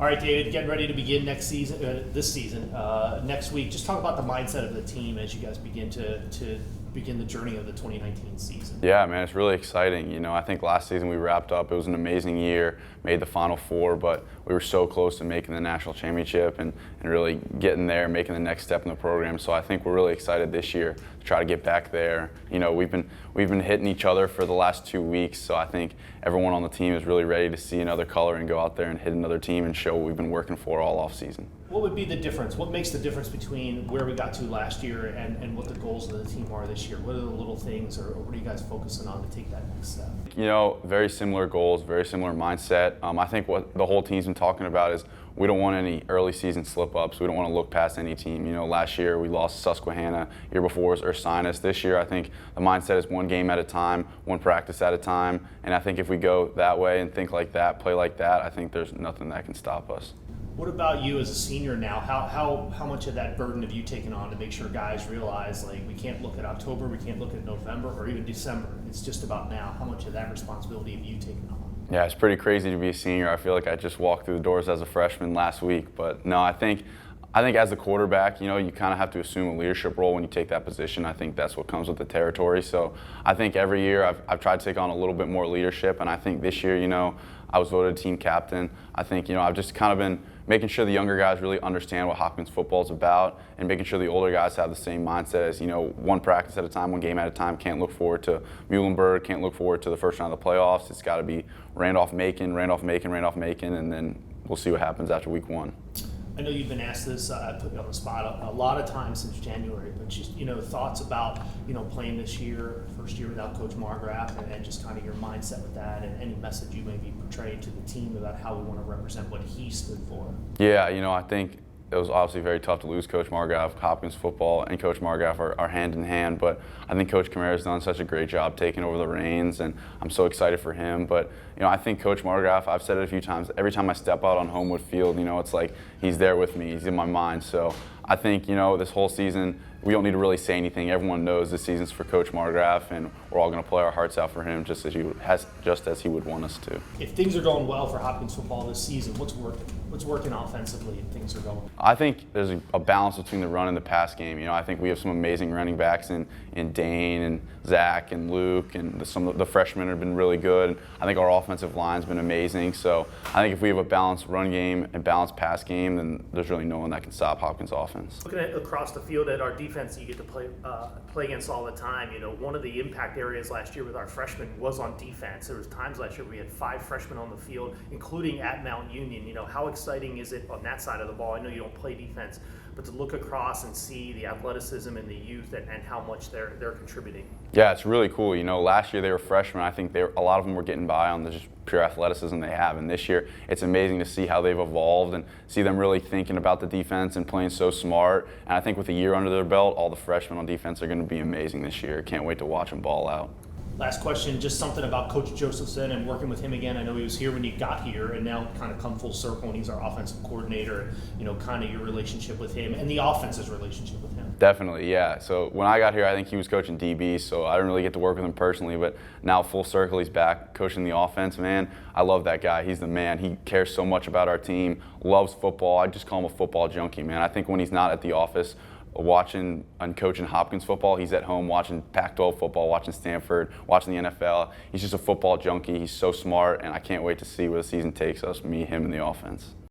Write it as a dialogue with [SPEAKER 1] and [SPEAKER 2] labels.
[SPEAKER 1] All right, David, getting ready to begin next season, next week. Just talk about the mindset of the team as you guys begin to begin the journey of the 2019 season.
[SPEAKER 2] Yeah, man, it's really exciting. You know, I think last season we wrapped up. It was an amazing year, made the Final Four, but we were so close to making the national championship and really getting there, making the next step in the program. So I think we're really excited this year to try to get back there. You know, we've been hitting each other for the last 2 weeks, so I think everyone on the team is really ready to see another color and go out there and hit another team and show what we've been working for all off season.
[SPEAKER 1] What would be the difference? What makes the difference between where we got to last year and what the goals of the team are this year? What are the little things, or what are you guys focusing on to take that next step?
[SPEAKER 2] You know, very similar goals, very similar mindset. I think what the whole team's been talking about is we don't want any early season slip-ups. We don't want to look past any team. You know, last year we lost Susquehanna. Year before was Ursinus. This year I think the mindset is one game at a time, one practice at a time. And I think if we go that way and think like that, play like that, I think there's nothing that can stop us.
[SPEAKER 1] What about you as a senior now? How much of that burden have you taken on to make sure guys realize, like, we can't look at October, we can't look at November, or even December? It's just about now. How much of that responsibility have you taken on?
[SPEAKER 2] Yeah, it's pretty crazy to be a senior. I feel like I just walked through the doors as a freshman last week. But no, I think as a quarterback, you know, you kind of have to assume a leadership role when you take that position. I think that's what comes with the territory. So I think every year I've tried to take on a little bit more leadership, and I think this year, you know, I was voted team captain. I think, you know, I've just kind of been making sure the younger guys really understand what Hopkins football is about, and making sure the older guys have the same mindset as, you know, one practice at a time, one game at a time. Can't look forward to Muhlenberg, can't look forward to the first round of the playoffs. It's got to be Randolph-Macon, and then we'll see what happens after week 1.
[SPEAKER 1] I know you've been asked this, I put you on the spot a lot of times since January, but just, you know, thoughts about, you know, playing this year, first year without Coach Margraf, and just kind of your mindset with that, and any message you maybe portrayed to the team about how we want to represent what he stood for.
[SPEAKER 2] Yeah, you know, I think it was obviously very tough to lose Coach Margraf. Hopkins football and Coach Margraf are hand in hand, but I think Coach Kamara's done such a great job taking over the reins, and I'm so excited for him. But, you know, I think Coach Margraf, I've said it a few times, every time I step out on Homewood Field, you know, it's like he's there with me, he's in my mind. So I think, you know, this whole season, we don't need to really say anything. Everyone knows this season's for Coach Margraf, and we're all going to play our hearts out for him just as he would want us to.
[SPEAKER 1] If things are going well for Hopkins football this season, what's working? What's working offensively if things are going?
[SPEAKER 2] I think there's a balance between the run and the pass game. You know, I think we have some amazing running backs in Dane and Zach and Luke, and some of the freshmen have been really good. I think our offensive line's been amazing. So I think if we have a balanced run game and balanced pass game, then there's really no one that can stop Hopkins' offense.
[SPEAKER 1] Looking at across the field at our defense you get to play against all the time, you know, one of the impact areas last year with our freshmen was on defense. There was times last year we had 5 freshmen on the field, including at Mount Union. You know, how exciting is it on that side of the ball? I know you don't play defense, but to look across and see the athleticism and the youth and how much they're contributing.
[SPEAKER 2] Yeah, it's really cool. You know, last year they were freshmen. I think a lot of them were getting by on the just pure athleticism they have. And this year, it's amazing to see how they've evolved and see them really thinking about the defense and playing so smart. And I think with a year under their belt, all the freshmen on defense are going to be amazing this year. Can't wait to watch them ball out.
[SPEAKER 1] Last question, just something about Coach Josephson and working with him again. I know he was here when you got here, and now kind of come full circle, and he's our offensive coordinator. You know, kind of your relationship with him and the offense's relationship with him.
[SPEAKER 2] Definitely, yeah. So when I got here, I think he was coaching DB, so I didn't really get to work with him personally, but now full circle, he's back coaching the offense. Man, I love that guy. He's the man. He cares so much about our team, loves football. I just call him a football junkie, man. I think when he's not at the office watching and coaching Hopkins football, he's at home watching Pac-12 football, watching Stanford, watching the NFL. He's just a football junkie. He's so smart, and I can't wait to see where the season takes us, me, him, and the offense.